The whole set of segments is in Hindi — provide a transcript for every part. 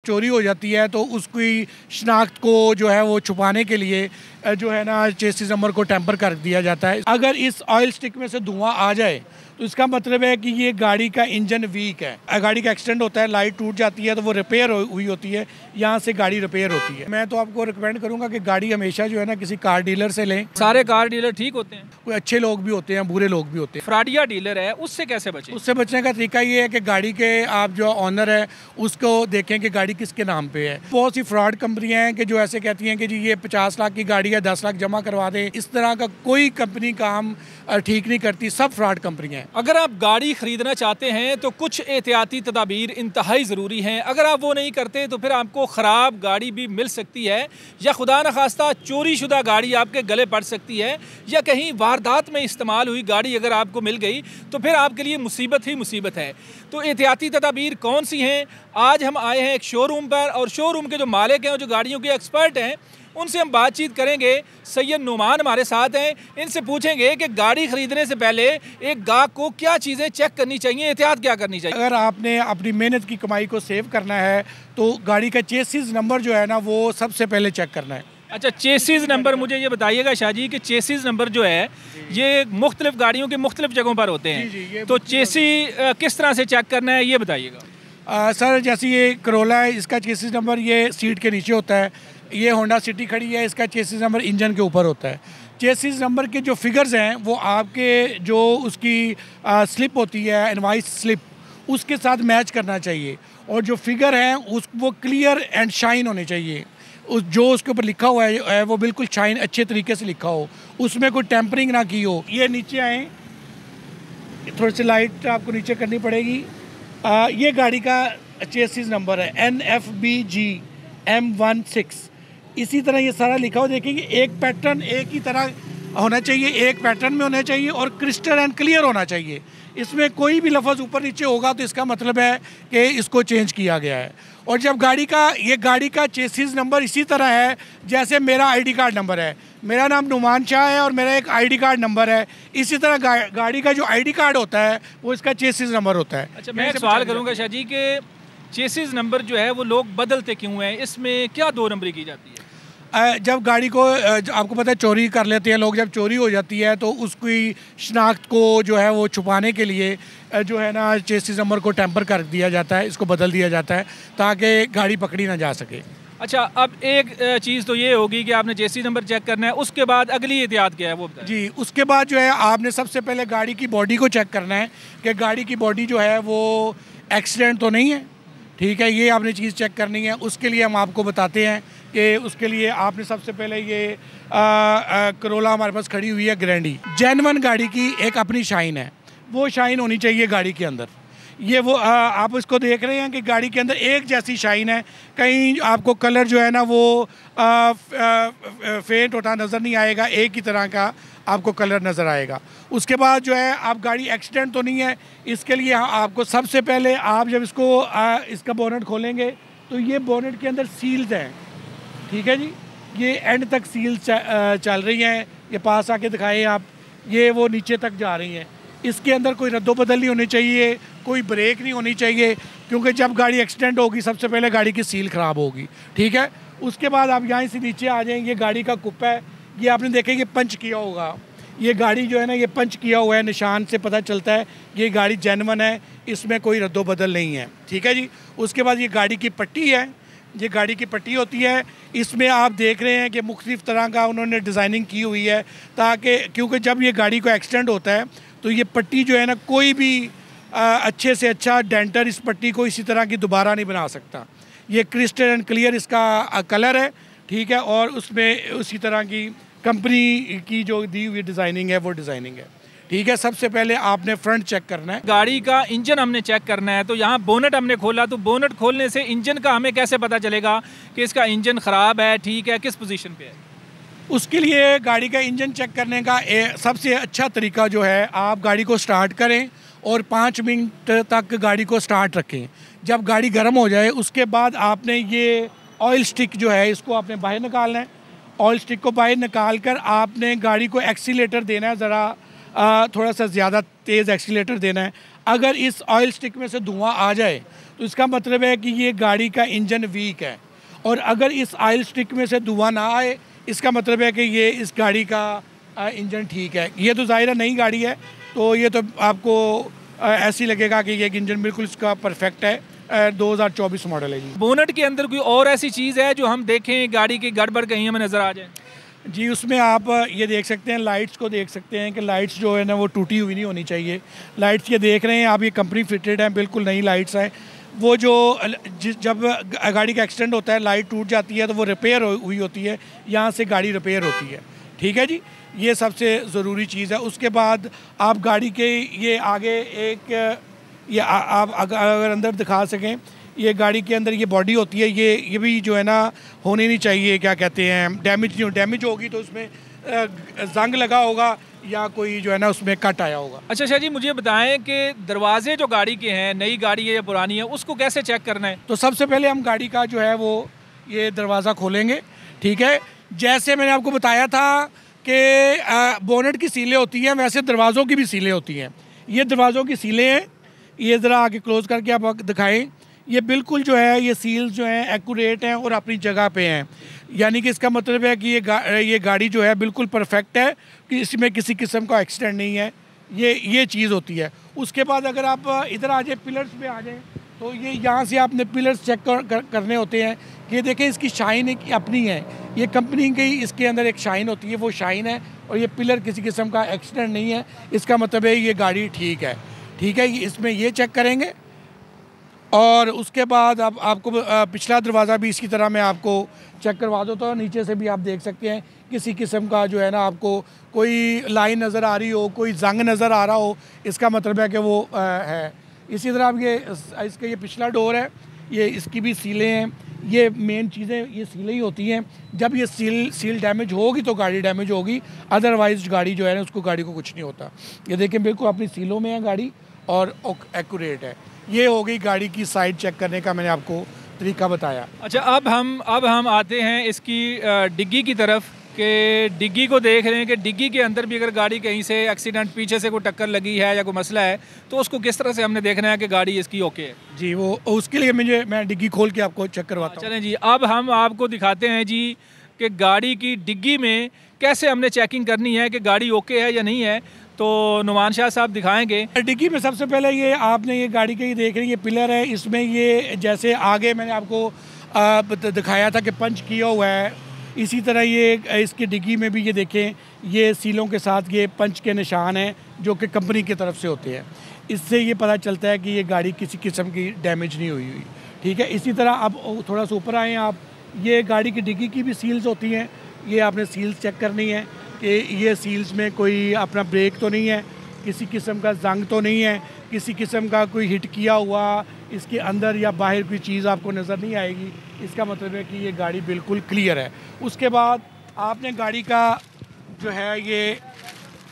चोरी हो जाती है तो उसकी शनाख्त को जो है वो छुपाने के लिए जो है ना चेसिस नंबर को टेम्पर कर दिया जाता है। अगर इस ऑयल स्टिक में से धुआं आ जाए तो इसका मतलब है कि ये गाड़ी का इंजन वीक है, गाड़ी का एक्सीडेंट होता है, लाइट टूट जाती है तो वो रिपेयर हुई होती है, यहाँ से गाड़ी रिपेयर होती है। मैं तो आपको रिकमेंड करूँगा कि गाड़ी हमेशा जो है ना किसी कार डीलर से लें। सारे कार डीलर ठीक होते हैं? कोई अच्छे लोग भी होते हैं, बुरे लोग भी होते हैं। फ्रॉडिया डीलर है, उससे कैसे बचें? उससे बचने का तरीका ये है कि गाड़ी के आप जो ऑनर है उसको देखें कि गाड़ी किसके नाम पे है। बहुत सी फ्रॉड कंपनियां हैं कि जो ऐसे कहती हैं कि जी ये 50 लाख की गाड़ी है, 10 लाख जमा करवा दें। इस तरह का कोई कंपनी काम ठीक नहीं करती, सब फ्रॉड कंपनियां हैं। अगर आप गाड़ी खरीदना चाहते हैं तो कुछ एहतियाती तदाबीर इंतहाई ज़रूरी हैं। अगर आप वो नहीं करते तो फिर आपको ख़राब गाड़ी भी मिल सकती है, या खुदा न खास्ता चोरी शुदा गाड़ी आपके गले पड़ सकती है, या कहीं वारदात में इस्तेमाल हुई गाड़ी अगर आपको मिल गई तो फिर आपके लिए मुसीबत ही मुसीबत है। तो एहतियाती तदाबीर कौन सी हैं? आज हम आए हैं एक शोरूम पर, और शोरूम के जो मालिक हैं और जो गाड़ियों के एक्सपर्ट हैं उनसे हम बातचीत करेंगे। सैयद नुमान हमारे साथ हैं, इनसे पूछेंगे कि गाड़ी खरीदने से पहले एक गाहक को क्या चीज़ें चेक करनी चाहिए, एहतियात क्या करनी चाहिए। अगर आपने अपनी मेहनत की कमाई को सेव करना है तो गाड़ी का चेसिस नंबर जो है ना वो सबसे पहले चेक करना है। अच्छा, चेसिस नंबर मुझे ये बताइएगा शाह जी कि चेसिस नंबर जो है ये मुख्तलिफ गाड़ियों के मुख्तलिफ जगहों पर होते हैं, तो चेसी किस तरह से चेक करना है ये बताइएगा। सर जैसे ये करोला है, इसका चेसिस नंबर ये सीट के नीचे होता है। ये होंडा सिटी खड़ी है, इसका चेसिस नंबर इंजन के ऊपर होता है। चेसिस नंबर के जो फिगर्स हैं वो आपके जो उसकी स्लिप होती है, इनवॉइस स्लिप, उसके साथ मैच करना चाहिए। और जो फिगर हैं वो क्लियर एंड शाइन होने चाहिए। जो उसके ऊपर लिखा हुआ है वो बिल्कुल शाइन अच्छे तरीके से लिखा हो, उसमें कोई टेम्परिंग ना की हो। ये नीचे आए, थोड़ी सी लाइट आपको नीचे करनी पड़ेगी। ये गाड़ी का चेसिस नंबर है NFBG M16। इसी तरह ये सारा लिखा हो, देखेंगे एक पैटर्न एक ही तरह होना चाहिए, एक पैटर्न में होना चाहिए और क्रिस्टल एंड क्लियर होना चाहिए। इसमें कोई भी लफ्ज़ ऊपर नीचे होगा तो इसका मतलब है कि इसको चेंज किया गया है। और जब गाड़ी का चेसिस नंबर इसी तरह है जैसे मेरा आईडी कार्ड नंबर है, मेरा नाम नुमान शाह है और मेरा एक आईडी कार्ड नंबर है, इसी तरह गाड़ी का जो आईडी कार्ड होता है वो इसका चेसिस नंबर होता है। अच्छा, मैं एक सवाल करूँगा शाह जी कि चेसिस नंबर जो है वो लोग बदलते क्यों हैं, इसमें क्या दो नंबरी की जाती है? जब गाड़ी को आपको पता है चोरी कर लेते हैं लोग, जब चोरी हो जाती है तो उसकी शनाख्त को जो है वो छुपाने के लिए जो है ना चेसिस नंबर को टेम्पर कर दिया जाता है, इसको बदल दिया जाता है ताकि गाड़ी पकड़ी ना जा सके। अच्छा, अब एक चीज़ तो ये होगी कि आपने चेसिस नंबर चेक करना है, उसके बाद अगली एहतियात क्या है वो बताएं। जी, उसके बाद जो है आपने सबसे पहले गाड़ी की बॉडी को चेक करना है कि गाड़ी की बॉडी जो है वो एक्सीडेंट तो नहीं है, ठीक है, ये आपने चीज़ चेक करनी है। उसके लिए हम आपको बताते हैं कि उसके लिए आपने सबसे पहले ये करोला हमारे पास खड़ी हुई है ग्रैंडी, जेन्युइन गाड़ी की एक अपनी शाइन है, वो शाइन होनी चाहिए गाड़ी के अंदर। ये वो आप इसको देख रहे हैं कि गाड़ी के अंदर एक जैसी शाइन है, कहीं आपको कलर जो है ना वो फेंट होता नज़र नहीं आएगा, एक ही तरह का आपको कलर नज़र आएगा। उसके बाद जो है आप गाड़ी एक्सीडेंट तो नहीं है, इसके लिए आपको सबसे पहले आप जब इसका बोनट खोलेंगे तो ये बोनट के अंदर सील्स हैं, ठीक है जी, ये एंड तक सील्स चल रही हैं, ये पास आके दिखाएं आप, ये वो नीचे तक जा रही हैं। इसके अंदर कोई रद्दोबदल नहीं होनी चाहिए, कोई ब्रेक नहीं होनी चाहिए, क्योंकि जब गाड़ी एक्सीडेंट होगी सबसे पहले गाड़ी की सील ख़राब होगी, ठीक है। उसके बाद आप यहाँ से नीचे आ जाएंगे, गाड़ी का कुप्पा है, ये आपने देखेंगे पंच किया होगा, ये गाड़ी जो है ना ये पंच किया हुआ है, निशान से पता चलता है ये गाड़ी जेन्युइन है, इसमें कोई रद्दोबदल नहीं है, ठीक है जी। उसके बाद ये गाड़ी की पट्टी है, ये गाड़ी की पट्टी होती है, इसमें आप देख रहे हैं कि मुख्तलिफ़ तरह का उन्होंने डिज़ाइनिंग की हुई है ताकि, क्योंकि जब ये गाड़ी को एक्सीडेंट होता है तो ये पट्टी जो है ना कोई भी अच्छे से अच्छा डेंटर इस पट्टी को इसी तरह की दोबारा नहीं बना सकता। ये क्रिस्टल एंड क्लियर इसका कलर है, ठीक है, और उसमें उसी तरह की कंपनी की जो दी हुई डिज़ाइनिंग है वो डिज़ाइनिंग है, ठीक है। सबसे पहले आपने फ्रंट चेक करना है, गाड़ी का इंजन हमने चेक करना है। तो यहाँ बोनट हमने खोला, तो बोनट खोलने से इंजन का हमें कैसे पता चलेगा कि इसका इंजन ख़राब है, ठीक है, किस पोजीशन पे है? उसके लिए गाड़ी का इंजन चेक करने का सबसे अच्छा तरीका जो है, आप गाड़ी को स्टार्ट करें और 5 मिनट तक गाड़ी को स्टार्ट रखें। जब गाड़ी गर्म हो जाए उसके बाद आपने ये ऑयल स्टिक जो है इसको आपने बाहर निकालना है। ऑयल स्टिक को बाहर निकाल कर आपने गाड़ी को एक्सीलेटर देना है, ज़रा थोड़ा सा ज़्यादा तेज़ एक्सीलेटर देना है। अगर इस ऑयल स्टिक में से धुआं आ जाए तो इसका मतलब है कि ये गाड़ी का इंजन वीक है। और अगर इस ऑयल स्टिक में से धुआं ना आए, इसका मतलब है कि ये इस गाड़ी का इंजन ठीक है। ये तो ज़ाहिर नई गाड़ी है, तो ये तो आपको ऐसे ही लगेगा कि ये इंजन बिल्कुल इसका परफेक्ट है। 2024 मॉडल है जी। बोनट के अंदर कोई और ऐसी चीज़ है जो हम देखें गाड़ी की गड़बड़ कहीं हमें नज़र आ जाए? जी, उसमें आप ये देख सकते हैं, लाइट्स को देख सकते हैं कि लाइट्स जो है ना वो टूटी हुई नहीं होनी चाहिए। लाइट्स ये देख रहे हैं आप, ये कंपनी फिटेड है, बिल्कुल नई लाइट्स हैं। वो जो जब गाड़ी का एक्सीडेंट होता है, लाइट टूट जाती है तो वो रिपेयर हुई होती है, यहाँ से गाड़ी रिपेयर होती है। ठीक है जी, ये सबसे ज़रूरी चीज़ है। उसके बाद आप गाड़ी के ये आगे एक ये आप अगर अंदर दिखा सकें, ये गाड़ी के अंदर ये बॉडी होती है, ये भी जो है ना होनी नहीं चाहिए, क्या कहते हैं, डैमेज नहीं हो। डैमेज होगी तो उसमें जंग लगा होगा या कोई जो है ना उसमें कट आया होगा। अच्छा शाह जी, मुझे बताएं कि दरवाजे जो गाड़ी के हैं, नई गाड़ी है या पुरानी है, उसको कैसे चेक करना है? तो सबसे पहले हम गाड़ी का जो है वो ये दरवाज़ा खोलेंगे। ठीक है, जैसे मैंने आपको बताया था कि बोनेट की सीलें होती हैं, वैसे दरवाज़ों की भी सीलें होती हैं। ये दरवाज़ों की सीलें हैं, ये ज़रा आगे क्लोज़ करके आप दिखाएं। ये बिल्कुल जो है ये सील्स जो हैं एक्यूरेट हैं और अपनी जगह पे हैं। यानी कि इसका मतलब है कि ये गाड़ी जो है बिल्कुल परफेक्ट है, कि इसमें किसी किस्म का एक्सीडेंट नहीं है। ये चीज़ होती है। उसके बाद अगर आप इधर आ जाए, पिलर्स पे आ जाएं, तो ये यहाँ से आपने पिलर्स चेक करने होते हैं। ये देखें, इसकी शाइन एक अपनी है, ये कंपनी की इसके अंदर एक शाइन होती है, वो शाइन है। और ये पिलर किसी किस्म का एक्सीडेंट नहीं है, इसका मतलब है ये गाड़ी ठीक है। ठीक है, इसमें ये चेक करेंगे। और उसके बाद अब आपको पिछला दरवाज़ा भी इसी तरह मैं आपको चेक करवा दो, तो नीचे से भी आप देख सकते हैं किसी किस्म का जो है ना आपको कोई लाइन नज़र आ रही हो, कोई जंग नज़र आ रहा हो, इसका मतलब है कि वो है। इसी तरह अब इसका ये पिछला डोर है, ये इसकी भी सीलें हैं। ये मेन चीज़ें ये सीलें ही होती हैं। जब ये सील डैमेज होगी तो गाड़ी डैमेज होगी, अदरवाइज गाड़ी जो है ना उसको गाड़ी को कुछ नहीं होता। ये देखें, बिल्कुल अपनी सीलों में है गाड़ी और एक्यूरेट है। ये हो गई गाड़ी की साइड चेक करने का मैंने आपको तरीका बताया। अच्छा, अब हम आते हैं इसकी डिग्गी की तरफ, कि डिग्गी को देख रहे हैं कि डिग्गी के अंदर भी अगर गाड़ी कहीं से एक्सीडेंट, पीछे से कोई टक्कर लगी है या कोई मसला है, तो उसको किस तरह से हमने देखना है कि गाड़ी इसकी ओके है? जी, वो उसके लिए मैं डिग्गी खोल के आपको चेक करवाता हूँ। चलें जी, अब हम आपको दिखाते हैं जी कि गाड़ी की डिग्गी में कैसे हमने चेकिंग करनी है कि गाड़ी ओके है या नहीं है। तो नुमान शाह साहब दिखाएंगे। डिग्गी में सबसे पहले ये आपने ये गाड़ी के ये देख रहे हैं, ये पिलर है, इसमें ये जैसे आगे मैंने आपको दिखाया था कि पंच किया हुआ है, इसी तरह ये इसकी डिग्गी में भी ये देखें, ये सीलों के साथ ये पंच के निशान हैं जो कि कंपनी की तरफ से होते हैं। इससे ये पता चलता है कि ये गाड़ी किसी किस्म की डैमेज नहीं हुई। ठीक है, इसी तरह अब थोड़ा सा ऊपर आएँ आप, ये गाड़ी की डिग्गी की भी सील्स होती हैं, ये आपने सील्स चेक करनी है कि ये सील्स में कोई अपना ब्रेक तो नहीं है, किसी किस्म का जंग तो नहीं है, किसी किस्म का कोई हिट किया हुआ इसके अंदर या बाहर कोई चीज़ आपको नज़र नहीं आएगी। इसका मतलब है कि ये गाड़ी बिल्कुल क्लियर है। उसके बाद आपने गाड़ी का जो है ये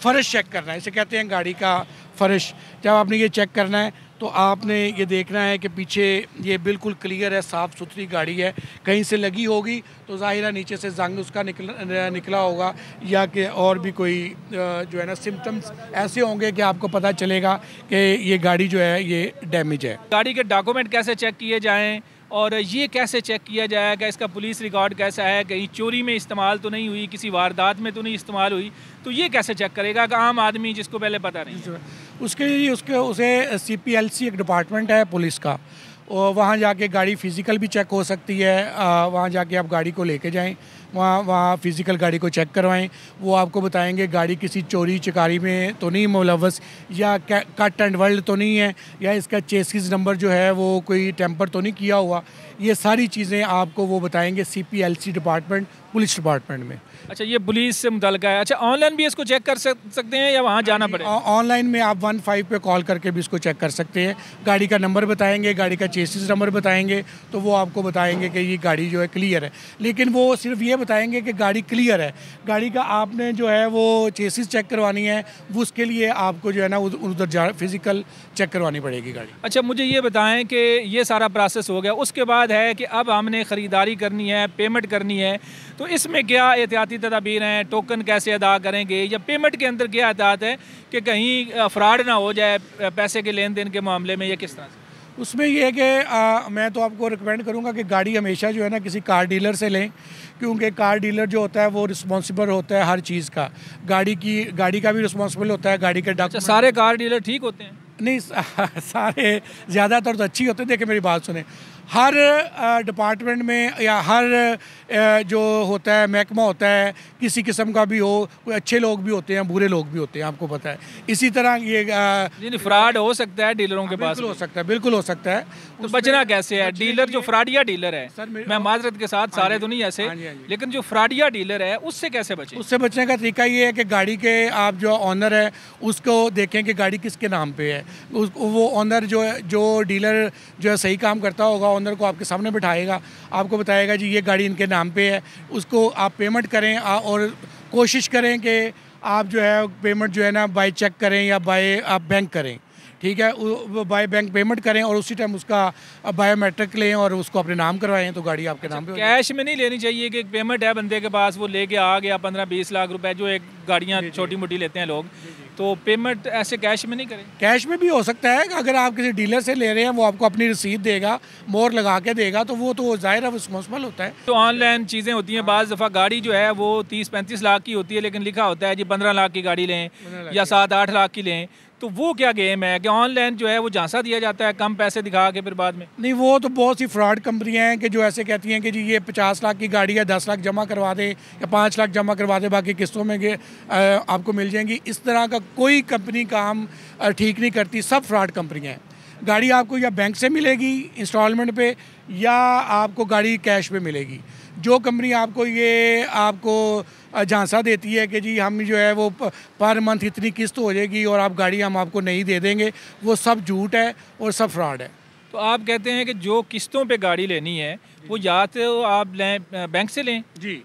फ़र्श चेक करना है, इसे कहते हैं गाड़ी का फ़र्श। जब आपने ये चेक करना है तो आपने ये देखना है कि पीछे ये बिल्कुल क्लियर है, साफ़ सुथरी गाड़ी है। कहीं से लगी होगी तो ज़ाहिर है नीचे से जंग उसका निकला होगा, या कि और भी कोई जो है ना सिम्टम्स ऐसे होंगे कि आपको पता चलेगा कि ये गाड़ी जो है ये डैमेज है। गाड़ी के डॉक्यूमेंट कैसे चेक किए जाएँ और ये कैसे चेक किया जाएगा, इसका पुलिस रिकॉर्ड कैसा है, कहीं चोरी में इस्तेमाल तो नहीं हुई, किसी वारदात में तो नहीं इस्तेमाल हुई, तो ये कैसे चेक करेगा कि आम आदमी जिसको पहले पता नहीं? उसके लिए उसे CPLC एक डिपार्टमेंट है पुलिस का, और वहाँ जाके गाड़ी फ़िज़िकल भी चेक हो सकती है। वहाँ जाके आप गाड़ी को लेके जाएं, वहाँ फ़िज़िकल गाड़ी को चेक करवाएं। वो आपको बताएंगे गाड़ी किसी चोरी चकारी में तो नहीं मुलव्वस, या कट एंड वेल्ड तो नहीं है, या इसका चेसिस नंबर जो है वो कोई टेम्पर तो नहीं किया हुआ। ये सारी चीज़ें आपको वो बताएंगे CPLC डिपार्टमेंट, पुलिस डिपार्टमेंट में। अच्छा, ये पुलिस से मुतल्लिका है। अच्छा, ऑनलाइन भी इसको चेक कर सकते हैं या वहाँ जाना पड़ेगा? ऑनलाइन में आप 15 पे कॉल करके भी इसको चेक कर सकते हैं। गाड़ी का नंबर बताएंगे, गाड़ी का चेसिस नंबर बताएंगे, तो वो आपको बताएंगे कि ये गाड़ी जो है क्लियर है। लेकिन वो सिर्फ ये बताएंगे कि गाड़ी क्लियर है। गाड़ी का आपने जो है वो चेसिस चेक करवानी है, वो उसके लिए आपको जो है ना उधर फ़िज़िकल चेक करवानी पड़ेगी गाड़ी। अच्छा, मुझे ये बताएं कि ये सारा प्रोसेस हो गया, उसके बाद है कि अब हमने ख़रीदारी करनी है, पेमेंट करनी है, तो इसमें क्या एहतियाती तदाबीर हैं? टोकन कैसे अदा करेंगे, या पेमेंट के अंदर क्या एहतियात है कि कहीं फ्रॉड ना हो जाए पैसे के लेन देन के मामले में, या किस तरह से? उसमें ये है कि मैं तो आपको रिकमेंड करूँगा कि गाड़ी हमेशा जो है ना किसी कार डीलर से लें, क्योंकि कार डीलर जो होता है वो रिस्पॉन्सिबल होता है हर चीज़ का, गाड़ी का भी रिस्पॉन्सिबल होता है, गाड़ी के डॉक्यूमेंट। सारे कार डीलर ठीक होते हैं? नहीं, सारे ज़्यादातर तो अच्छी होते हैं। देखिए मेरी बात सुने, हर डिपार्टमेंट में या हर जो होता है महकमा होता है, किसी किस्म का भी हो, कोई अच्छे लोग भी होते हैं, बुरे लोग भी होते हैं, आपको पता है। इसी तरह ये फ्रॉड हो सकता है डीलरों के पास? बिल्कुल हो सकता है, बिल्कुल हो सकता है। तो बचना कैसे है? डीलर जो फ्रॉडिया डीलर है, मैं माजरत के साथ, सारे तो नहीं ऐसे, लेकिन जो फ्रॉडिया डीलर है उससे कैसे बचें? उससे बचने का तरीका ये है कि गाड़ी के आप जो ऑनर है उसको देखें कि गाड़ी किसके नाम पे है। वो ऑनर जो डीलर जो है सही काम करता होगा, ऑनर को आपके सामने बिठाएगा, आपको बताएगा जी ये गाड़ी इनके नाम पे है, उसको आप पेमेंट करें और कोशिश करें कि आप जो है पेमेंट जो है ना बाय चेक करें या बाय आप बैंक करें, ठीक है, बाय बैंक पेमेंट करें और उसी टाइम उसका बायोमेट्रिक लें और उसको अपने नाम करवाएं तो गाड़ी आपके नाम पे। कैश में नहीं लेनी चाहिए कि एक पेमेंट है बंदे के पास, वो लेके आ गया 15-20 लाख रुपए, जो एक गाड़ियाँ छोटी मोटी लेते हैं लोग, तो पेमेंट ऐसे कैश में नहीं करें? कैश में भी हो सकता है कि अगर आप किसी डीलर से ले रहे हैं, वो आपको अपनी रसीद देगा, मोहर लगा के देगा, तो वो तो ज़ाहिर है रिस्पॉन्सिबल होता है। तो ऑनलाइन चीज़ें होती हैं, बाज़ दफ़ा गाड़ी जो है वो 30-35 लाख की होती है, लेकिन लिखा होता है जी 15 लाख की गाड़ी लें या 7-8 लाख की लें, तो वो क्या गेम है कि ऑनलाइन जो है वो झांसा दिया जाता है कम पैसे दिखा के फिर बाद में? नहीं, वो तो बहुत सी फ्रॉड कंपनियां हैं कि जो ऐसे कहती हैं कि जी ये 50 लाख की गाड़ी है, 10 लाख जमा करवा दें या 5 लाख जमा करवा दें, बाकी किस्तों में आपको मिल जाएंगी। इस तरह का कोई कंपनी काम ठीक नहीं करती, सब फ्रॉड कंपनियाँ हैं। गाड़ी आपको या बैंक से मिलेगी इंस्टॉलमेंट पे या आपको गाड़ी कैश पे मिलेगी। जो कंपनी आपको झांसा देती है कि जी हम जो है वो पर मंथ इतनी किस्त हो जाएगी और आप गाड़ी हम आपको नहीं दे देंगे, वो सब झूठ है और सब फ्रॉड है। तो आप कहते हैं कि जो किस्तों पे गाड़ी लेनी है वो या तो आप लें बैंक से लें जी,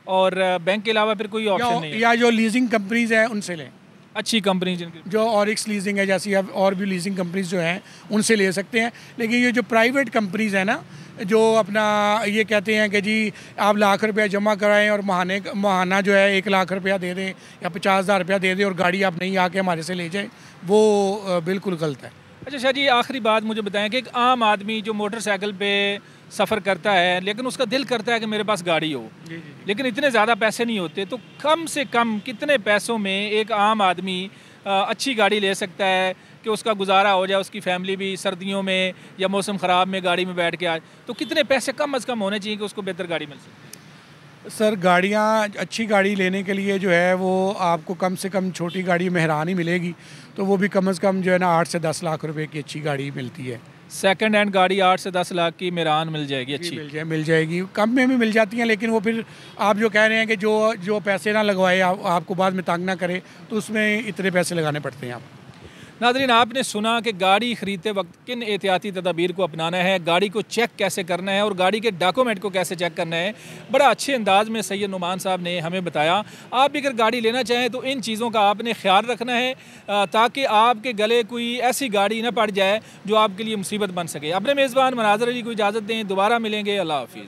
और बैंक के अलावा फिर कोई ऑप्शन नहीं है, या जो लीजिंग कंपनीज हैं उनसे लें, अच्छी कंपनी जो ऑरिक्स लीजिंग है जैसी, अब और भी लीजिंग कंपनीज जो हैं उनसे ले सकते हैं। लेकिन ये जो प्राइवेट कंपनीज हैं ना, जो अपना ये कहते हैं कि जी आप लाख रुपया जमा कराएं और महाना जो है 1 लाख रुपया दे दें या 50,000 रुपया दे दें और गाड़ी आप नहीं आके हमारे से ले जाएं, वो बिल्कुल गलत है। अच्छा शाह जी, आखिरी बात मुझे बताएं कि एक आम आदमी जो मोटरसाइकिल पे सफ़र करता है, लेकिन उसका दिल करता है कि मेरे पास गाड़ी हो, लेकिन इतने ज़्यादा पैसे नहीं होते, तो कम से कम कितने पैसों में एक आम आदमी अच्छी गाड़ी ले सकता है कि उसका गुजारा हो जाए, उसकी फैमिली भी सर्दियों में या मौसम ख़राब में गाड़ी में बैठ के आए? तो कितने पैसे कम अज़ कम होने चाहिए कि उसको बेहतर गाड़ी मिल सके? सर, अच्छी गाड़ी लेने के लिए जो है वो आपको कम से कम छोटी गाड़ी मेहरान ही मिलेगी, तो वो भी कम से कम जो है ना 8 से 10 लाख रुपए की अच्छी गाड़ी मिलती है। सेकंड हैंड गाड़ी 8 से 10 लाख की मेहरान मिल जाएगी? अच्छी मिल जाएगी, कम में भी मिल जाती हैं, लेकिन वो फिर आप जो कह रहे हैं कि जो पैसे ना लगवाए आपको बाद में तंग ना करे, तो उसमें इतने पैसे लगाने पड़ते हैं आप। नाज़रीन, आपने सुना कि गाड़ी ख़रीदते वक्त किन एहतियाती तदाबीर को अपनाना है, गाड़ी को चेक कैसे करना है और गाड़ी के डॉक्यूमेंट को कैसे चेक करना है। बड़ा अच्छे अंदाज में सैयद नुमान साहब ने हमें बताया। आप भी अगर गाड़ी लेना चाहें तो इन चीज़ों का आपने ख्याल रखना है ताकि आपके गले कोई ऐसी गाड़ी ना पड़ जाए जो आपके लिए मुसीबत बन सके। अपने मेज़बान मनाज़र अली को इजाज़त दें, दोबारा मिलेंगे। अल्लाह हाफ़िज़।